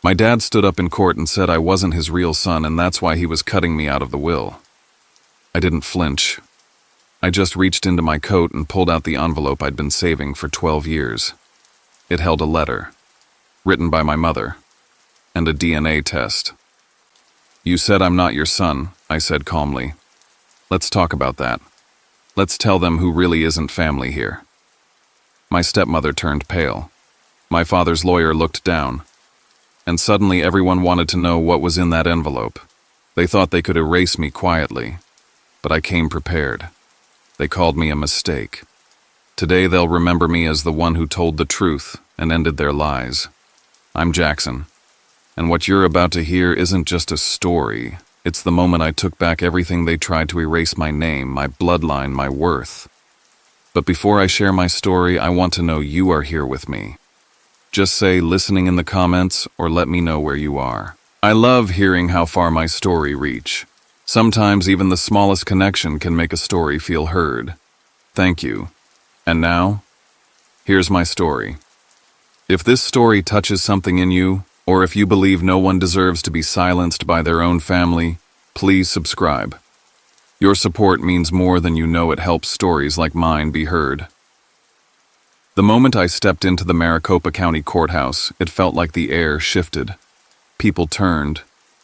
My dad stood up in court and said I wasn't his real son and that's why he was cutting me out of the will. I didn't flinch. I just reached into my coat and pulled out the envelope I'd been saving for 12 years. It held a letter, written by my mother, and a DNA test. "You said I'm not your son," I said calmly. "Let's talk about that. Let's tell them who really isn't family here." My stepmother turned pale. My father's lawyer looked down. And suddenly everyone wanted to know what was in that envelope. They thought they could erase me quietly, but I came prepared. They called me a mistake. Today they'll remember me as the one who told the truth and ended their lies. I'm Jackson, and what you're about to hear isn't just a story. It's the moment I took back everything they tried to erase: my name, my bloodline, my worth. But before I share my story, I want to know you are here with me. Just say "listening" in the comments or let me know where you are. I love hearing how far my story reach. Sometimes even the smallest connection can make a story feel heard. Thank you. And now, here's my story. If this story touches something in you, or if you believe no one deserves to be silenced by their own family, please subscribe. Your support means more than you know. It helps stories like mine be heard. The moment I stepped into the Maricopa County Courthouse, it felt like the air shifted. People turned,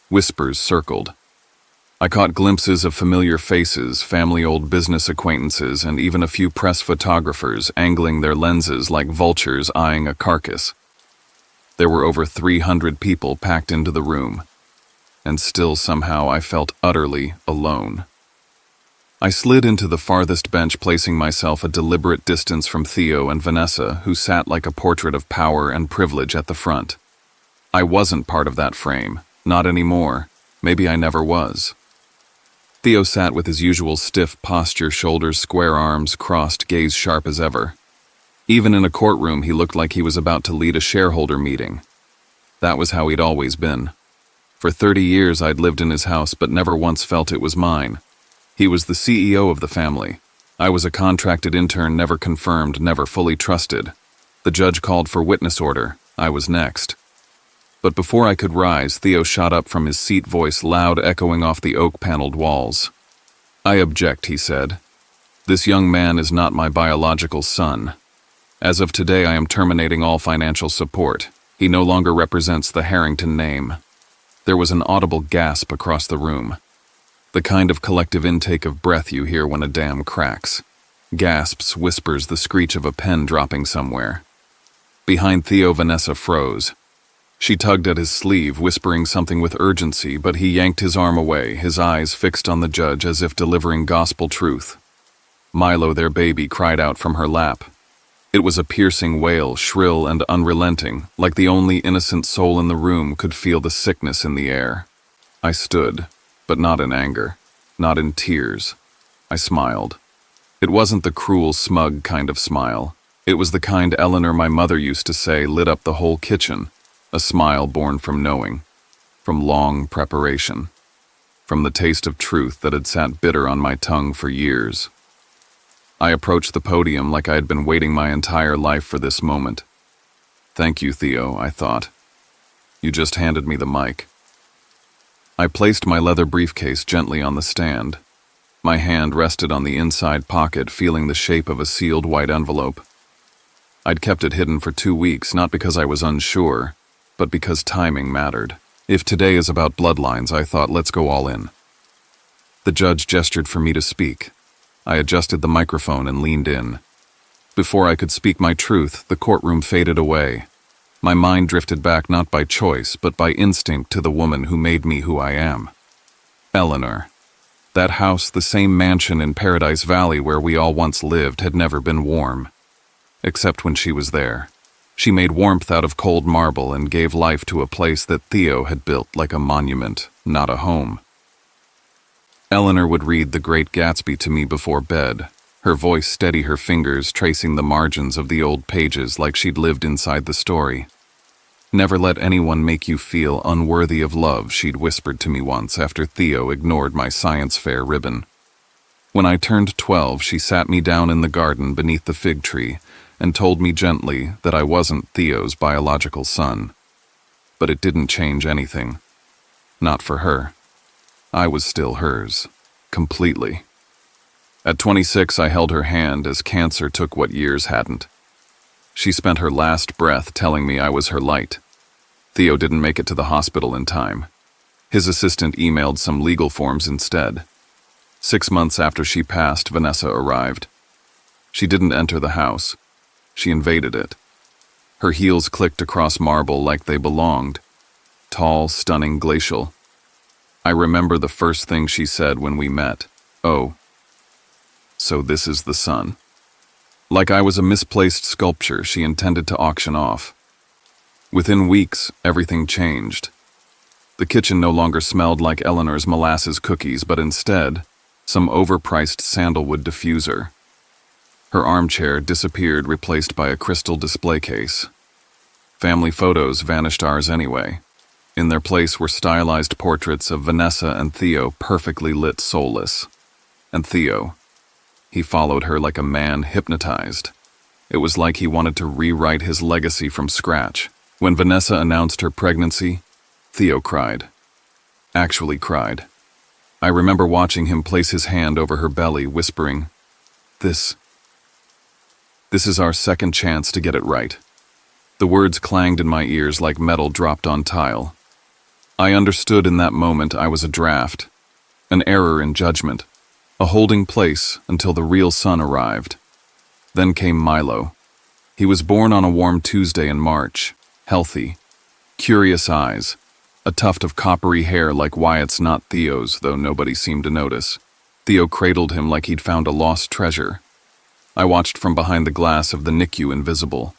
whispers circled. I caught glimpses of familiar faces, family, old business acquaintances, and even a few press photographers angling their lenses like vultures eyeing a carcass. There were over 300 people packed into the room, and still somehow I felt utterly alone. I slid into the farthest bench, placing myself a deliberate distance from Theo and Vanessa, who sat like a portrait of power and privilege at the front. I wasn't part of that frame, not anymore. Maybe I never was. Theo sat with his usual stiff posture, shoulders square, arms crossed, gaze sharp as ever. Even in a courtroom, he looked like he was about to lead a shareholder meeting. That was how he'd always been. For 30 years I'd lived in his house, but never once felt it was mine. He was the CEO of the family. I was a contracted intern, never confirmed, never fully trusted. The judge called for witness order. I was next. But before I could rise, Theo shot up from his seat, voice loud, echoing off the oak-paneled walls. "I object," he said. "This young man is not my biological son. As of today, I am terminating all financial support. He no longer represents the Harrington name." There was an audible gasp across the room. The kind of collective intake of breath you hear when a dam cracks. Gasps, whispers, the screech of a pen dropping somewhere. Behind Theo, Vanessa froze. She tugged at his sleeve, whispering something with urgency, but he yanked his arm away, his eyes fixed on the judge as if delivering gospel truth. Milo, their baby, cried out from her lap. It was a piercing wail, shrill and unrelenting, like the only innocent soul in the room could feel the sickness in the air. I stood, but not in anger, not in tears. I smiled. It wasn't the cruel, smug kind of smile. It was the kind Eleanor, my mother, used to say lit up the whole kitchen. A smile born from knowing, from long preparation, from the taste of truth that had sat bitter on my tongue for years. I approached the podium like I had been waiting my entire life for this moment. "Thank you, Theo," I thought. "You just handed me the mic." I placed my leather briefcase gently on the stand. My hand rested on the inside pocket, feeling the shape of a sealed white envelope. I'd kept it hidden for 2 weeks, not because I was unsure, but because timing mattered. If today is about bloodlines, I thought, let's go all in. The judge gestured for me to speak. I adjusted the microphone and leaned in. Before I could speak my truth, the courtroom faded away. My mind drifted back not by choice, but by instinct to the woman who made me who I am. Eleanor. That house, the same mansion in Paradise Valley where we all once lived, had never been warm. Except when she was there. She made warmth out of cold marble and gave life to a place that Theo had built like a monument, not a home. Eleanor would read The Great Gatsby to me before bed, her voice steady, her fingers tracing the margins of the old pages like she'd lived inside the story. "Never let anyone make you feel unworthy of love," she'd whispered to me once after Theo ignored my science fair ribbon. When I turned 12, she sat me down in the garden beneath the fig tree and told me gently that I wasn't Theo's biological son. but it didn't change anything. Not for her. I was still hers. Completely. At 26, I held her hand as cancer took what years hadn't. She spent her last breath telling me I was her light. Theo didn't make it to the hospital in time. His assistant emailed some legal forms instead. 6 months after she passed, Vanessa arrived. She didn't enter the house. She invaded it. Her heels clicked across marble like they belonged. Tall, stunning, glacial. I remember the first thing she said when we met. "Oh, so this is the son." Like I was a misplaced sculpture she intended to auction off. Within weeks, everything changed. The kitchen no longer smelled like Eleanor's molasses cookies, but instead, some overpriced sandalwood diffuser. Her armchair disappeared, replaced by a crystal display case. Family photos vanished, ours anyway. In their place were stylized portraits of Vanessa and Theo, perfectly lit, soulless. And Theo, he followed her like a man hypnotized. It was like he wanted to rewrite his legacy from scratch. When Vanessa announced her pregnancy, Theo cried. Actually cried. I remember watching him place his hand over her belly, whispering, This is our second chance to get it right." The words clanged in my ears like metal dropped on tile. I understood in that moment I was a draft, an error in judgment, a holding place until the real son arrived. Then came Milo. He was born on a warm Tuesday in March, healthy, curious eyes, a tuft of coppery hair like Wyatt's, not Theo's, though nobody seemed to notice. Theo cradled him like he'd found a lost treasure. I watched from behind the glass of the NICU, invisible.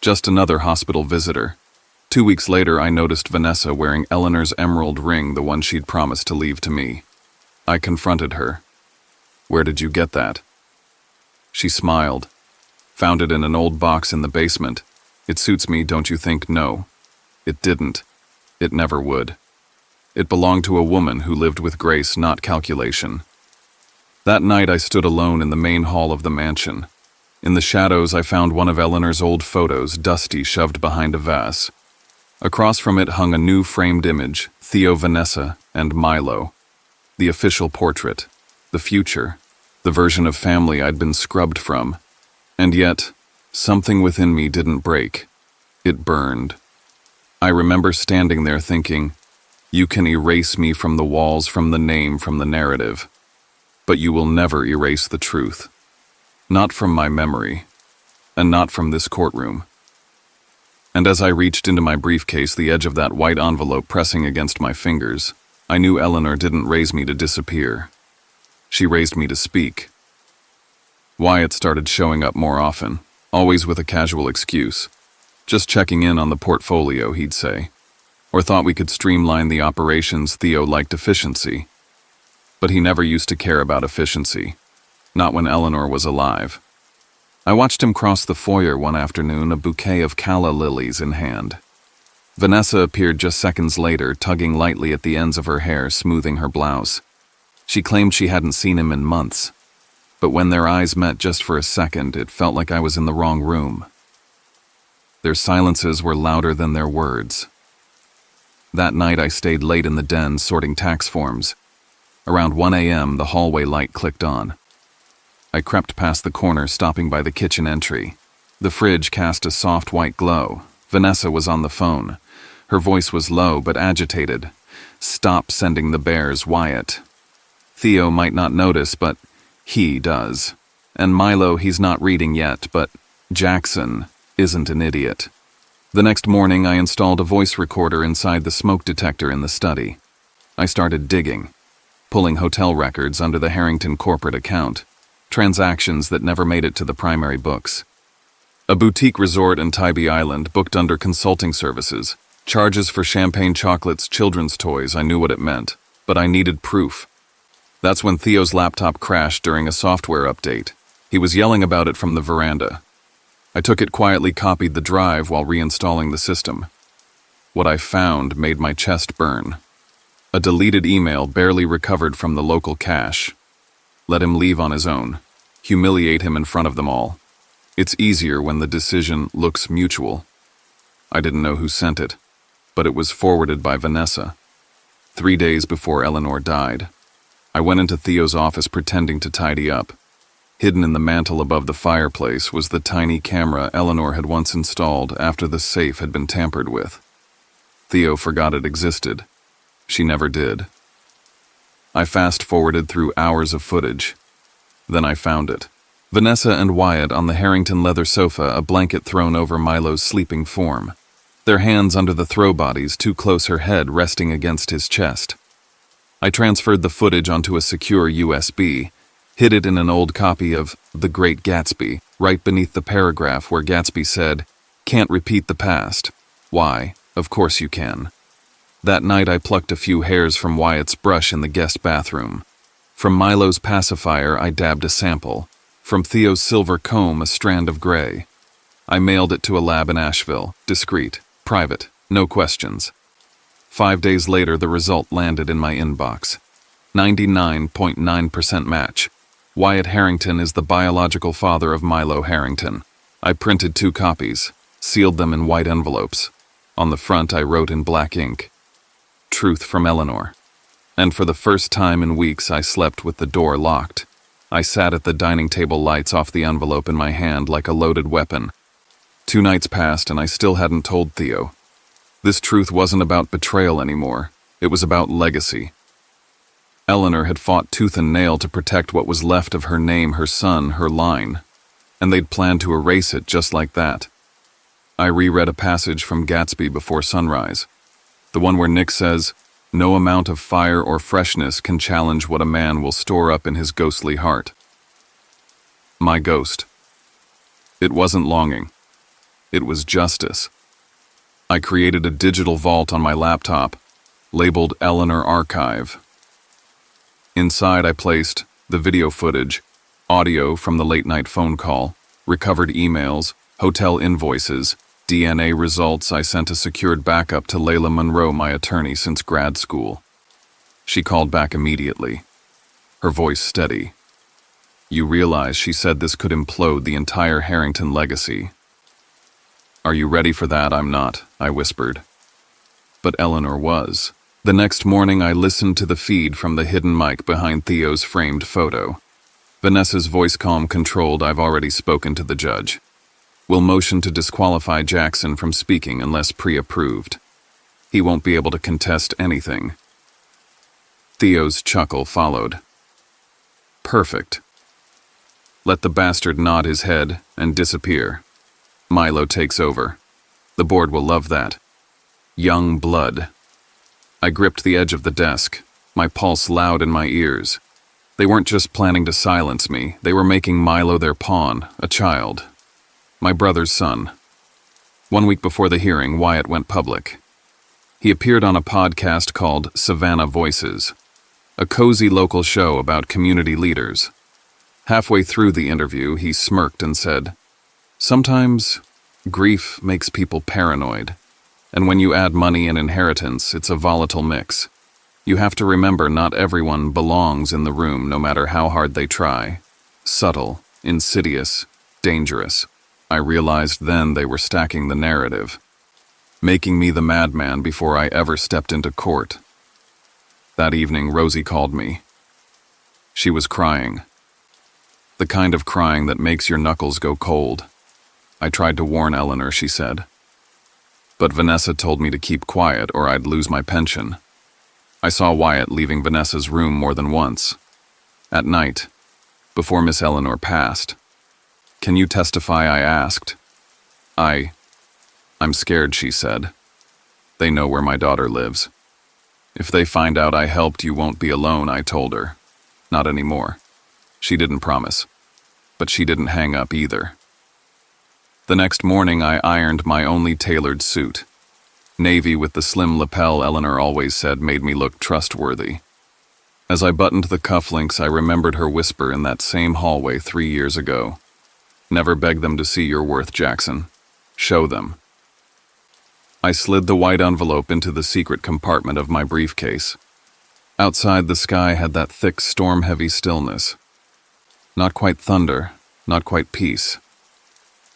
Just another hospital visitor. 2 weeks later, I noticed Vanessa wearing Eleanor's emerald ring, the one she'd promised to leave to me. I confronted her. "Where did you get that?" She smiled. "Found it in an old box in the basement. It suits me, don't you think?" No. It didn't. It never would. It belonged to a woman who lived with grace, not calculation. That night I stood alone in the main hall of the mansion. In the shadows I found one of Eleanor's old photos, dusty, shoved behind a vase. Across from it hung a new framed image, Theo, Vanessa, and Milo. The official portrait, the future, the version of family I'd been scrubbed from. And yet, something within me didn't break. It burned. I remember standing there thinking, you can erase me from the walls, from the name, from the narrative. But you will never erase the truth. Not from my memory, and not from this courtroom. And as I reached into my briefcase, the edge of that white envelope pressing against my fingers, I knew Eleanor didn't raise me to disappear. She raised me to speak. Wyatt started showing up more often, always with a casual excuse. Just checking in on the portfolio, he'd say. Or thought we could streamline the operations. Theo liked efficiency. But he never used to care about efficiency. Not when Eleanor was alive. I watched him cross the foyer one afternoon, a bouquet of calla lilies in hand. Vanessa appeared just seconds later, tugging lightly at the ends of her hair, smoothing her blouse. She claimed she hadn't seen him in months. But when their eyes met just for a second, it felt like I was in the wrong room. Their silences were louder than their words. That night I stayed late in the den sorting tax forms. Around 1 a.m., the hallway light clicked on. I crept past the corner, stopping by the kitchen entry. The fridge cast a soft white glow. Vanessa was on the phone. Her voice was low but agitated. "Stop sending the bears, Wyatt." Theo might not notice, but he does. And Milo, he's not reading yet, but Jackson isn't an idiot. The next morning, I installed a voice recorder inside the smoke detector in the study. I started digging, pulling hotel records under the Harrington corporate account, transactions that never made it to the primary books. A boutique resort in Tybee Island booked under consulting services, charges for champagne chocolates, children's toys. I knew what it meant, but I needed proof. That's when Theo's laptop crashed during a software update. He was yelling about it from the veranda. I took it quietly, copied the drive while reinstalling the system. What I found made my chest burn. A deleted email barely recovered from the local cache. Let him leave on his own. Humiliate him in front of them all. It's easier when the decision looks mutual. I didn't know who sent it. but it was forwarded by Vanessa. 3 days before Eleanor died, I went into Theo's office pretending to tidy up. Hidden in the mantel above the fireplace was the tiny camera Eleanor had once installed after the safe had been tampered with. Theo forgot it existed. She never did. I fast-forwarded through hours of footage. Then I found it. Vanessa and Wyatt on the Harrington leather sofa, a blanket thrown over Milo's sleeping form. Their hands under the throw bodies, too close, her head resting against his chest. I transferred the footage onto a secure USB, hid it in an old copy of The Great Gatsby, right beneath the paragraph where Gatsby said, "Can't repeat the past." Why? Of course you can. That night I plucked a few hairs from Wyatt's brush in the guest bathroom. From Milo's pacifier I dabbed a sample. From Theo's silver comb a strand of gray. I mailed it to a lab in Asheville, discreet, private, no questions. 5 days later the result landed in my inbox. 99.9% match. Wyatt Harrington is the biological father of Milo Harrington. I printed 2 copies, sealed them in white envelopes. On the front I wrote in black ink, "Truth from Eleanor." And for the first time in weeks I slept with the door locked. I sat at the dining table, lights off, the envelope in my hand like a loaded weapon. 2 nights passed and I still hadn't told Theo. This truth wasn't about betrayal anymore. It was about legacy. Eleanor had fought tooth and nail to protect what was left of her name, her son, her line. And they'd planned to erase it just like that. I reread a passage from Gatsby before sunrise. The one where Nick says, "No amount of fire or freshness can challenge what a man will store up in his ghostly heart." My ghost. It wasn't longing. It was justice. I created a digital vault on my laptop, labeled Eleanor Archive. Inside I placed the video footage, audio from the late-night phone call, recovered emails, hotel invoices, DNA results. I sent a secured backup to Layla Monroe, my attorney since grad school. She called back immediately, her voice steady. "You realize," she said, "this could implode the entire Harrington legacy." "Are you ready for that?" "I'm not," I whispered. But Eleanor was. The next morning I listened to the feed from the hidden mic behind Theo's framed photo. Vanessa's voice, calm, controlled. "I've already spoken to the judge. We'll motion to disqualify Jackson from speaking unless pre-approved. He won't be able to contest anything." Theo's chuckle followed. "Perfect. Let the bastard nod his head and disappear. Milo takes over. The board will love that. Young blood." I gripped the edge of the desk, my pulse loud in my ears. They weren't just planning to silence me, they were making Milo their pawn, a child. My brother's son. 1 week before the hearing, Wyatt went public. He appeared on a podcast called Savannah Voices, a cozy local show about community leaders. Halfway through the interview, he smirked and said, "Sometimes grief makes people paranoid. And when you add money and inheritance, it's a volatile mix. You have to remember not everyone belongs in the room no matter how hard they try. Subtle, insidious, dangerous." I realized then they were stacking the narrative, making me the madman before I ever stepped into court. That evening, Rosie called me. She was crying. The kind of crying that makes your knuckles go cold. "I tried to warn Eleanor," she said. "But Vanessa told me to keep quiet or I'd lose my pension." I saw Wyatt leaving Vanessa's room more than once. At night, before Miss Eleanor passed. "Can you testify?" I asked. I'm scared," she said. "They know where my daughter lives. If they find out I helped, you won't be alone," I told her. "Not anymore." She didn't promise, but she didn't hang up either. The next morning I ironed my only tailored suit. Navy with the slim lapel Eleanor always said made me look trustworthy. As I buttoned the cufflinks, I remembered her whisper in that same hallway 3 years ago. "Never beg them to see your worth, Jackson. Show them." I slid the white envelope into the secret compartment of my briefcase. Outside, the sky had that thick, storm-heavy stillness. Not quite thunder, not quite peace.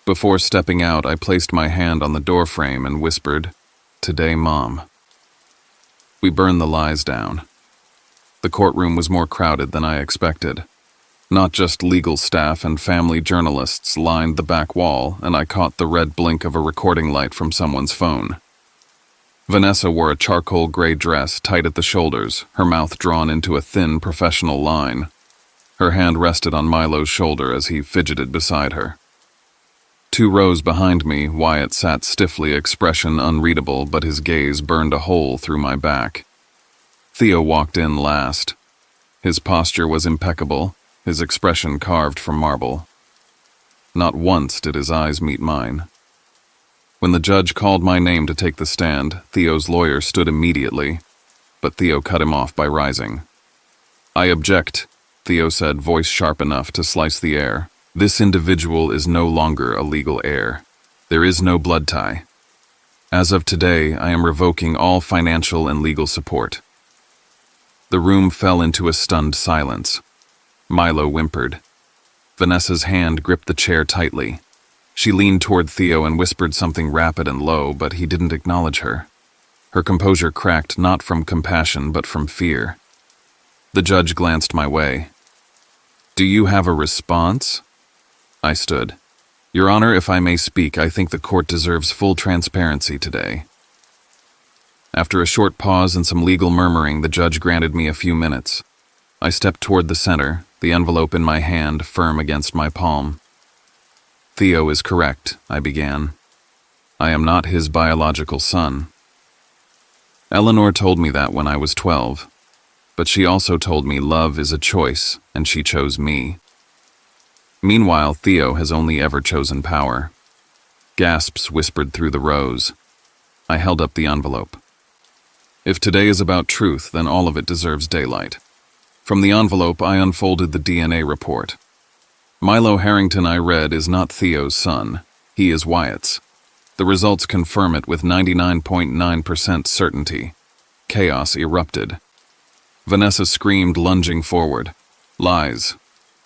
Before stepping out, I placed my hand on the doorframe and whispered, Today, Mom. We burned the lies down. The courtroom was more crowded than I expected. Not just legal staff and family journalists lined the back wall, and I caught the red blink of a recording light from someone's phone. Vanessa wore a charcoal gray dress tight at the shoulders, her mouth drawn into a thin, professional line. Her hand rested on Milo's shoulder as he fidgeted beside her. 2 rows behind me, Wyatt sat stiffly, expression unreadable, but his gaze burned a hole through my back. Theo walked in last. His posture was impeccable, his expression carved from marble. Not once did his eyes meet mine. When the judge called my name to take the stand, Theo's lawyer stood immediately, but Theo cut him off by rising. "I object," Theo said, voice sharp enough to slice the air. "This individual is no longer a legal heir. There is no blood tie. As of today, I am revoking all financial and legal support." The room fell into a stunned silence. Milo whimpered. Vanessa's hand gripped the chair tightly. She leaned toward Theo and whispered something rapid and low, but he didn't acknowledge her. Her composure cracked not from compassion but from fear. The judge glanced my way. "Do you have a response?" I stood. "Your Honor, if I may speak, I think the court deserves full transparency today." After a short pause and some legal murmuring, the judge granted me a few minutes. I stepped toward the center, the envelope in my hand firm against my palm. "Theo is correct," I began. "I am not his biological son. Eleanor told me that when I was 12, but she also told me love is a choice, and she chose me. Meanwhile, Theo has only ever chosen power." Gasps whispered through the rows. I held up the envelope. If today is about truth, then all of it deserves daylight. From the envelope, I unfolded the DNA report. Milo Harrington, I read, is not Theo's son. He is Wyatt's. The results confirm it with 99.9% certainty. Chaos erupted. Vanessa screamed, lunging forward. "Lies.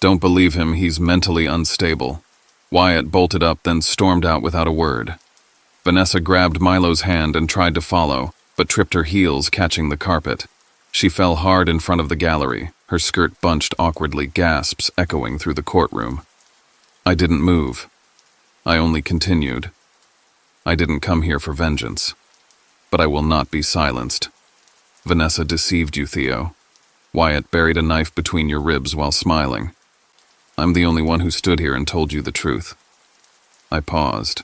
Don't believe him, he's mentally unstable." Wyatt bolted up, then stormed out without a word. Vanessa grabbed Milo's hand and tried to follow, but tripped her heels, catching the carpet. She fell hard in front of the gallery, her skirt bunched awkwardly, gasps echoing through the courtroom. I didn't move. I only continued. I didn't come here for vengeance, but I will not be silenced. Vanessa deceived you, Theo. Wyatt buried a knife between your ribs while smiling. I'm the only one who stood here and told you the truth. I paused.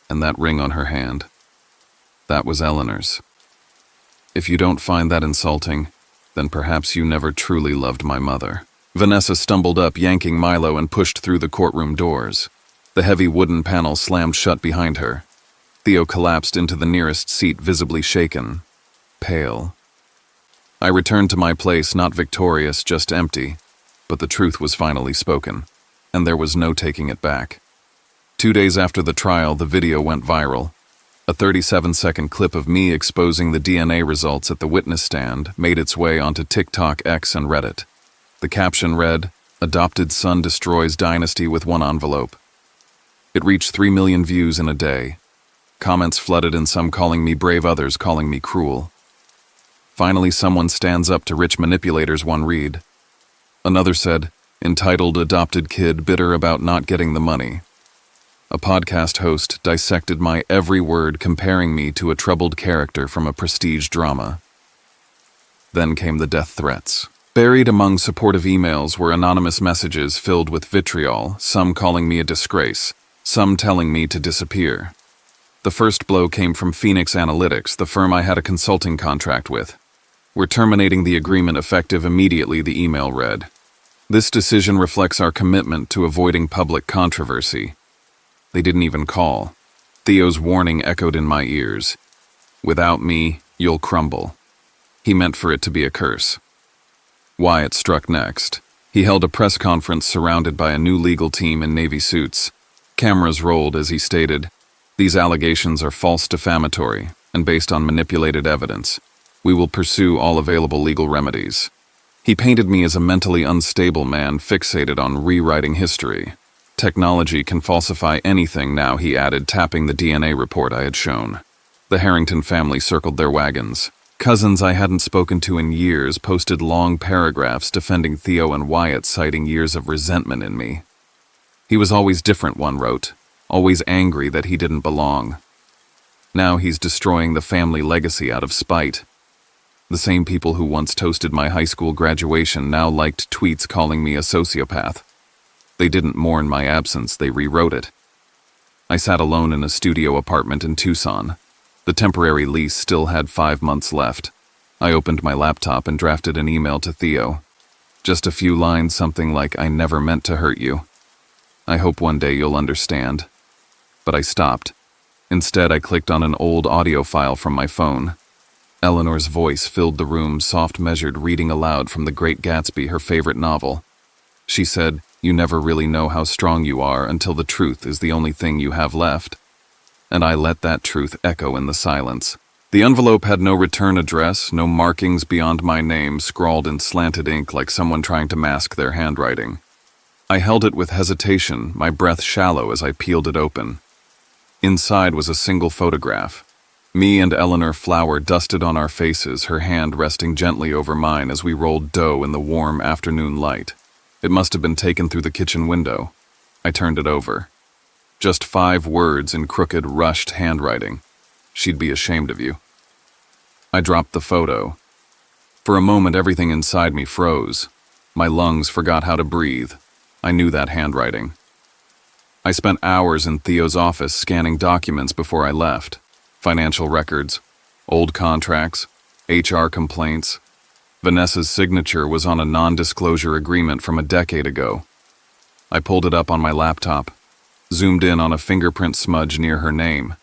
And that ring on her hand, that was Eleanor's. If you don't find that insulting, then perhaps you never truly loved my mother. Vanessa stumbled up, yanking Milo, and pushed through the courtroom doors. The heavy wooden panel slammed shut behind her. Theo collapsed into the nearest seat, visibly shaken, pale. I returned to my place, not victorious, just empty, but the truth was finally spoken, and there was no taking it back. 2 days after the trial, the video went viral. A 37-second clip of me exposing the DNA results at the witness stand made its way onto TikTok, X, and Reddit. The caption read, "Adopted son destroys dynasty with one envelope." It reached 3 million views in a day. Comments flooded, and some calling me brave, others calling me cruel. Finally, someone stands up to rich manipulators, one read. Another said, "Entitled adopted kid bitter about not getting the money." A podcast host dissected my every word, comparing me to a troubled character from a prestige drama. Then came the death threats. Buried among supportive emails were anonymous messages filled with vitriol, some calling me a disgrace, some telling me to disappear. The first blow came from Phoenix Analytics, the firm I had a consulting contract with. "We're terminating the agreement effective immediately," the email read. "This decision reflects our commitment to avoiding public controversy." They didn't even call. Theo's warning echoed in my ears. "Without me, you'll crumble." He meant for it to be a curse. Wyatt struck next. He held a press conference surrounded by a new legal team in navy suits. Cameras rolled as he stated, "These allegations are false, defamatory, and based on manipulated evidence. We will pursue all available legal remedies." He painted me as a mentally unstable man fixated on rewriting history. "Technology can falsify anything now," he added, tapping the DNA report I had shown. The Harrington family circled their wagons. Cousins I hadn't spoken to in years posted long paragraphs defending Theo and Wyatt, citing years of resentment in me. He was always different, one wrote, always angry that he didn't belong. Now he's destroying the family legacy out of spite. The same people who once toasted my high school graduation now liked tweets calling me a sociopath. They didn't mourn my absence, they rewrote it. I sat alone in a studio apartment in Tucson. The temporary lease still had 5 months left. I opened my laptop and drafted an email to Theo. Just a few lines, something like, "I never meant to hurt you. I hope one day you'll understand." But I stopped. Instead, I clicked on an old audio file from my phone. Eleanor's voice filled the room, soft measured, reading aloud from The Great Gatsby, her favorite novel. She said, "You never really know how strong you are until the truth is the only thing you have left." And I let that truth echo in the silence. The envelope had no return address, no markings beyond my name scrawled in slanted ink like someone trying to mask their handwriting. I held it with hesitation, my breath shallow as I peeled it open. Inside was a single photograph. Me and Eleanor Flower dusted on our faces, her hand resting gently over mine as we rolled dough in the warm afternoon light. It must have been taken through the kitchen window. I turned it over. Just 5 words in crooked, rushed handwriting. "She'd be ashamed of you." I dropped the photo. For a moment, everything inside me froze. My lungs forgot how to breathe. I knew that handwriting. I spent hours in Theo's office scanning documents before I left. Financial records, old contracts, HR complaints. Vanessa's signature was on a non-disclosure agreement from a decade ago. I pulled it up on my laptop, zoomed in on a fingerprint smudge near her name.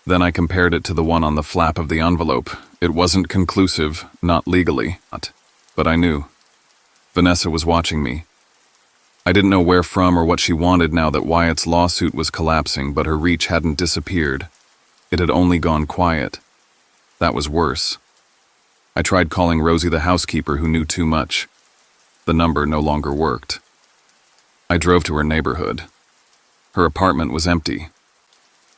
Then I compared it to the one on the flap of the envelope. It wasn't conclusive, not legally, but I knew. Vanessa was watching me. I didn't know where from or what she wanted now that Wyatt's lawsuit was collapsing, but her reach hadn't disappeared. It had only gone quiet. That was worse. I tried calling Rosie, the housekeeper, who knew too much. The number no longer worked. I drove to her neighborhood. Her apartment was empty.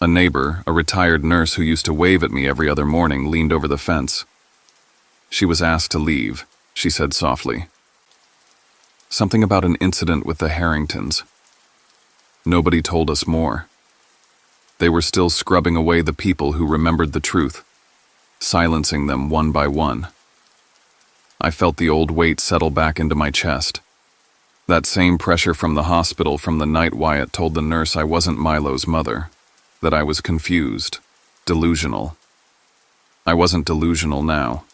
A neighbor, a retired nurse who used to wave at me every other morning, leaned over the fence. She was asked to leave, she said softly. Something about an incident with the Harringtons. Nobody told us more. They were still scrubbing away the people who remembered the truth, silencing them one by one. I felt the old weight settle back into my chest. That same pressure from the hospital from the night Wyatt told the nurse I wasn't Milo's mother, that I was confused, delusional. I wasn't delusional now.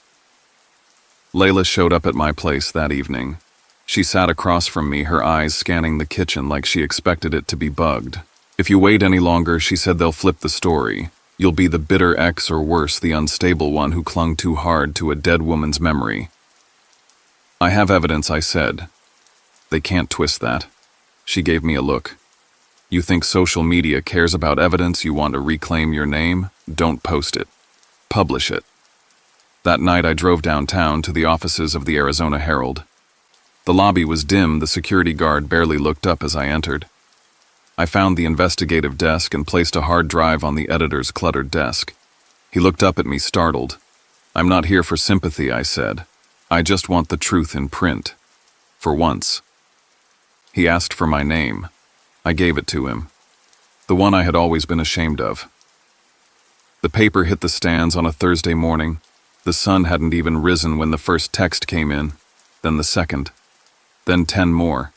Layla showed up at my place that evening. She sat across from me, her eyes scanning the kitchen like she expected it to be bugged. "If you wait any longer," she said, "they'll flip the story. You'll be the bitter ex, or worse, the unstable one who clung too hard to a dead woman's memory." "I have evidence," I said. "They can't twist that." She gave me a look. "You think social media cares about evidence? You want to reclaim your name? Don't post it. Publish it." That night I drove downtown to the offices of the Arizona Herald. The lobby was dim, the security guard barely looked up as I entered. I found the investigative desk and placed a hard drive on the editor's cluttered desk. He looked up at me, startled. "I'm not here for sympathy," I said. "I just want the truth in print. For once." He asked for my name. I gave it to him. The one I had always been ashamed of. The paper hit the stands on a Thursday morning. The sun hadn't even risen when the first text came in, then the second, then 10 more.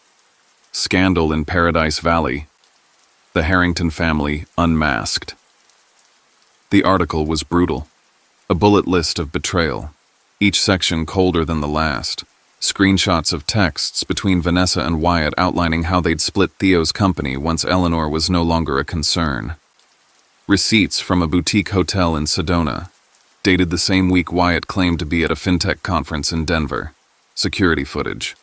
Scandal in Paradise Valley. The Harrington family unmasked. The article was brutal. A bullet list of betrayal, each section colder than the last. Screenshots of texts between Vanessa and Wyatt outlining how they'd split Theo's company once Eleanor was no longer a concern. Receipts from a boutique hotel in Sedona, dated the same week Wyatt claimed to be at a fintech conference in Denver. Security footage.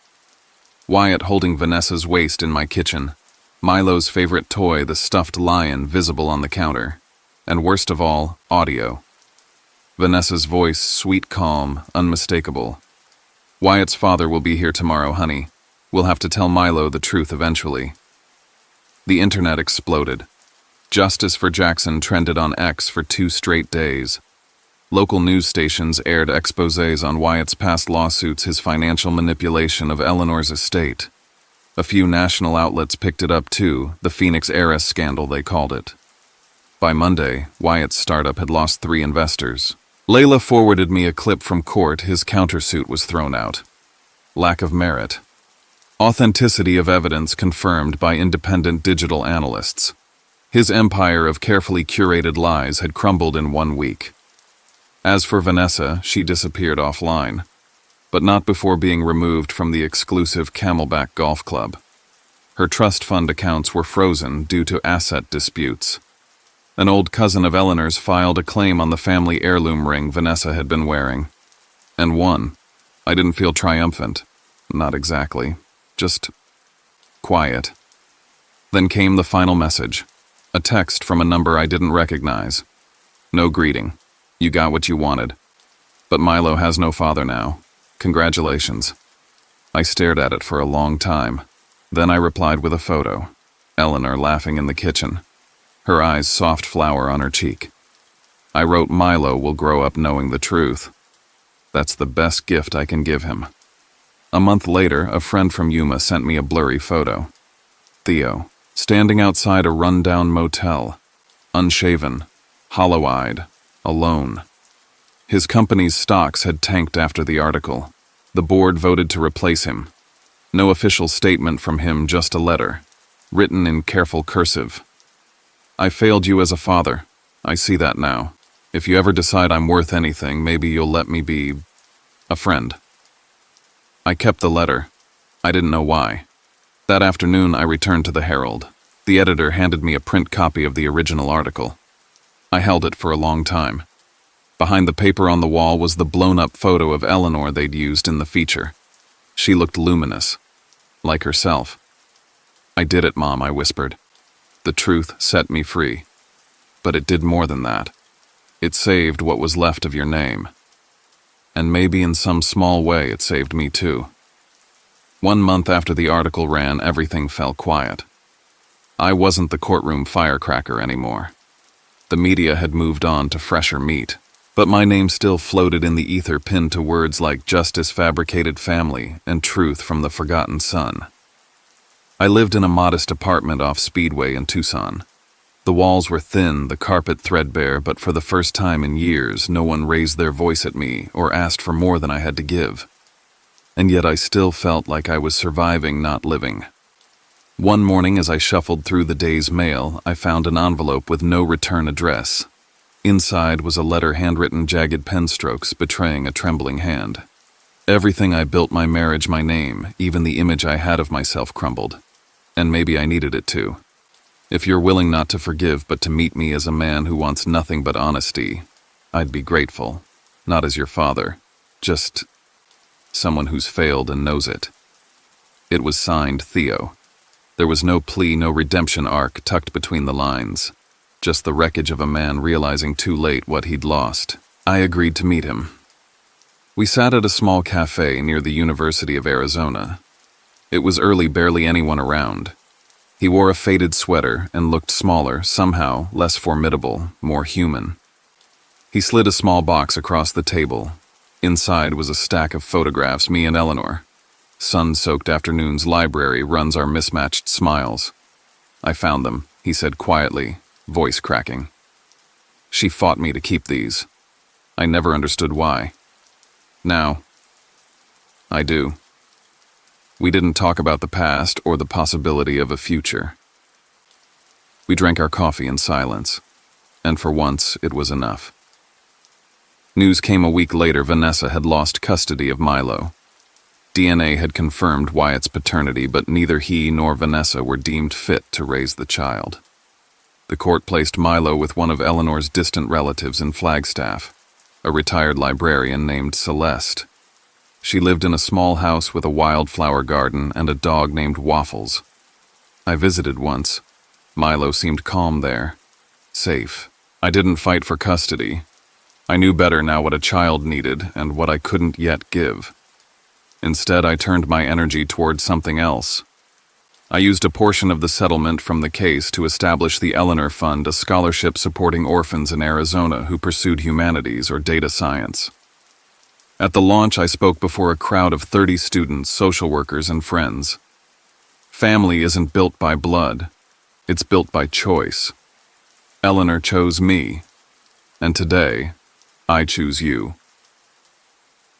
Wyatt holding Vanessa's waist in my kitchen. Milo's favorite toy, the stuffed lion, visible on the counter. And worst of all, audio. Vanessa's voice, sweet, calm, unmistakable. "Wyatt's father will be here tomorrow, honey. We'll have to tell Milo the truth eventually." The internet exploded. Justice for Jackson trended on X for 2 straight days. Local news stations aired exposés on Wyatt's past lawsuits, his financial manipulation of Eleanor's estate. A few national outlets picked it up too, the Phoenix heiress scandal they called it. By Monday, Wyatt's startup had lost 3 investors. Layla forwarded me a clip from court. His countersuit was thrown out. Lack of merit. Authenticity of evidence confirmed by independent digital analysts. His empire of carefully curated lies had crumbled in 1 week. As for Vanessa, she disappeared offline, but not before being removed from the exclusive Camelback Golf Club. Her trust fund accounts were frozen due to asset disputes. An old cousin of Eleanor's filed a claim on the family heirloom ring Vanessa had been wearing, and won. I didn't feel triumphant. Not exactly. Just quiet. Then came the final message. A text from a number I didn't recognize. No greeting. You got what you wanted. But Milo has no father now. Congratulations. I stared at it for a long time. Then I replied with a photo. Eleanor laughing in the kitchen. Her eyes soft flower on her cheek. I wrote, Milo will grow up knowing the truth. That's the best gift I can give him. A month later, a friend from Yuma sent me a blurry photo. Theo, standing outside a run-down motel, unshaven, hollow-eyed, alone. His company's stocks had tanked after the article. The board voted to replace him. No official statement from him, just a letter, written in careful cursive. I failed you as a father. I see that now. If you ever decide I'm worth anything, maybe you'll let me be a friend. I kept the letter. I didn't know why. That afternoon, I returned to the Herald. The editor handed me a print copy of the original article. I held it for a long time. Behind the paper on the wall was the blown-up photo of Eleanor they'd used in the feature. She looked luminous, like herself. I did it, Mom, I whispered. The truth set me free. But it did more than that. It saved what was left of your name. And maybe in some small way it saved me too. 1 month after the article ran, everything fell quiet. I wasn't the courtroom firecracker anymore. The media had moved on to fresher meat, but my name still floated in the ether, pinned to words like justice, fabricated family, and truth from the forgotten son. I lived in a modest apartment off Speedway in Tucson. The walls were thin, the carpet threadbare, but for the first time in years, no one raised their voice at me or asked for more than I had to give. And yet I still felt like I was surviving, not living. One morning, as I shuffled through the day's mail, I found an envelope with no return address. Inside was a letter, handwritten, jagged pen strokes betraying a trembling hand. Everything I built, my marriage, my name, even the image I had of myself, crumbled. And maybe I needed it to. If you're willing not to forgive but to meet me as a man who wants nothing but honesty, I'd be grateful. Not as your father, just someone who's failed and knows it. It was signed Theo. There was no plea, no redemption arc tucked between the lines. Just the wreckage of a man realizing too late what he'd lost. I agreed to meet him. We sat at a small cafe near the University of Arizona. It was early, barely anyone around. He wore a faded sweater and looked smaller, somehow less formidable, more human. He slid a small box across the table. Inside was a stack of photographs, me and Eleanor. Sun-soaked afternoon's library runs our mismatched smiles. I found them, he said quietly, voice cracking. She fought me to keep these. I never understood why. Now, I do. We didn't talk about the past or the possibility of a future. We drank our coffee in silence, and for once it was enough. News came a week later. Vanessa had lost custody of Milo. DNA had confirmed Wyatt's paternity, but neither he nor Vanessa were deemed fit to raise the child. The court placed Milo with one of Eleanor's distant relatives in Flagstaff, a retired librarian named Celeste. She lived in a small house with a wildflower garden and a dog named Waffles. I visited once. Milo seemed calm there, safe. I didn't fight for custody. I knew better now what a child needed and what I couldn't yet give. Instead, I turned my energy toward something else. I used a portion of the settlement from the case to establish the Eleanor Fund, a scholarship supporting orphans in Arizona who pursued humanities or data science. At the launch, I spoke before a crowd of 30 students, social workers, and friends. Family isn't built by blood. It's built by choice. Eleanor chose me, and today, I choose you.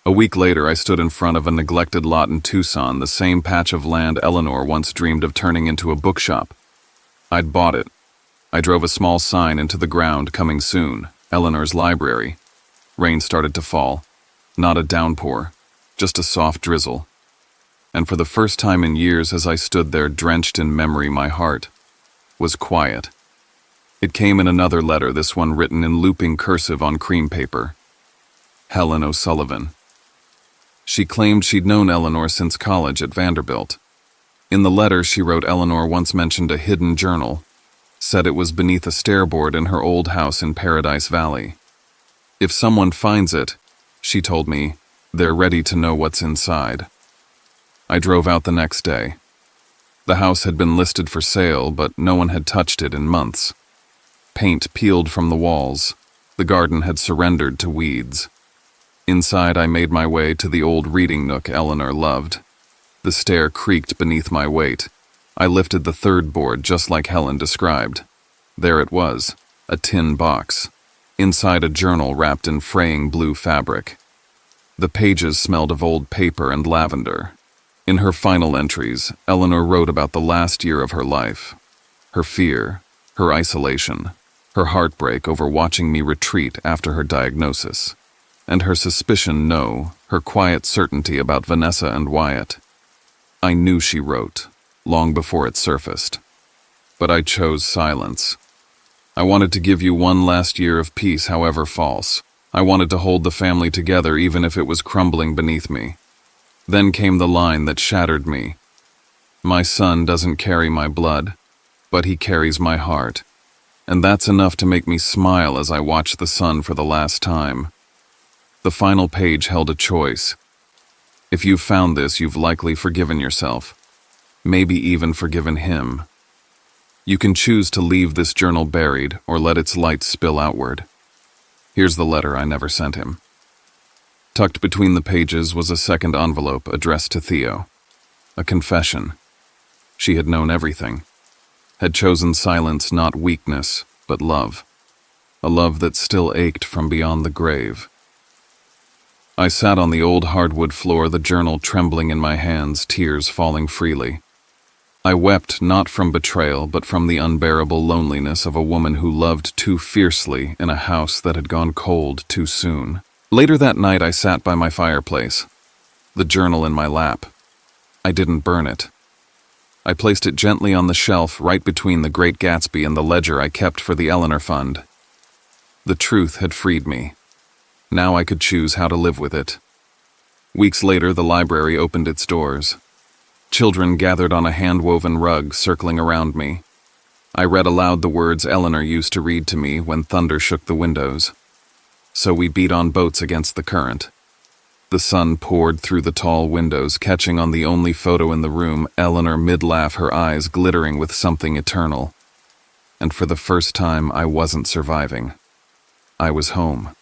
A week later, I stood in front of a neglected lot in Tucson, the same patch of land Eleanor once dreamed of turning into a bookshop. I'd bought it. I drove a small sign into the ground, "Coming soon, Eleanor's library." Rain started to fall. Not a downpour, just a soft drizzle. And for the first time in years, as I stood there drenched in memory, my heart was quiet. It came in another letter, this one written in looping cursive on cream paper. Helen O'Sullivan. She claimed she'd known Eleanor since college at Vanderbilt. In the letter, she wrote Eleanor once mentioned a hidden journal, said it was beneath a stairboard in her old house in Paradise Valley. If someone finds it, she told me, they're ready to know what's inside. I drove out the next day. The house had been listed for sale, but no one had touched it in months. Paint peeled from the walls. The garden had surrendered to weeds. Inside, I made my way to the old reading nook Eleanor loved. The stair creaked beneath my weight. I lifted the third board just like Helen described. There it was, a tin box. Inside, a journal wrapped in fraying blue fabric. The pages smelled of old paper and lavender. In her final entries, Eleanor wrote about the last year of her life. Her fear, her isolation, her heartbreak over watching me retreat after her diagnosis. And her suspicion, no, her quiet certainty about Vanessa and Wyatt. I knew she wrote, long before it surfaced. But I chose silence. I wanted to give you one last year of peace, however false. I wanted to hold the family together even if it was crumbling beneath me. Then came the line that shattered me. My son doesn't carry my blood, but he carries my heart. And that's enough to make me smile as I watch the sun for the last time. The final page held a choice. If you've found this, you've likely forgiven yourself. Maybe even forgiven him. You can choose to leave this journal buried or let its light spill outward. Here's the letter I never sent him. Tucked between the pages was a second envelope addressed to Theo. A confession. She had known everything. Had chosen silence, not weakness, but love. A love that still ached from beyond the grave. I sat on the old hardwood floor, the journal trembling in my hands, tears falling freely. I wept not from betrayal, but from the unbearable loneliness of a woman who loved too fiercely in a house that had gone cold too soon. Later that night, I sat by my fireplace, the journal in my lap. I didn't burn it. I placed it gently on the shelf right between The Great Gatsby and the ledger I kept for the Eleanor Fund. The truth had freed me. Now I could choose how to live with it. Weeks later, the library opened its doors. Children gathered on a hand-woven rug circling around me. I read aloud the words Eleanor used to read to me when thunder shook the windows. So we beat on boats against the current. The sun poured through the tall windows, catching on the only photo in the room, Eleanor mid-laugh, her eyes glittering with something eternal. And for the first time, I wasn't surviving. I was home.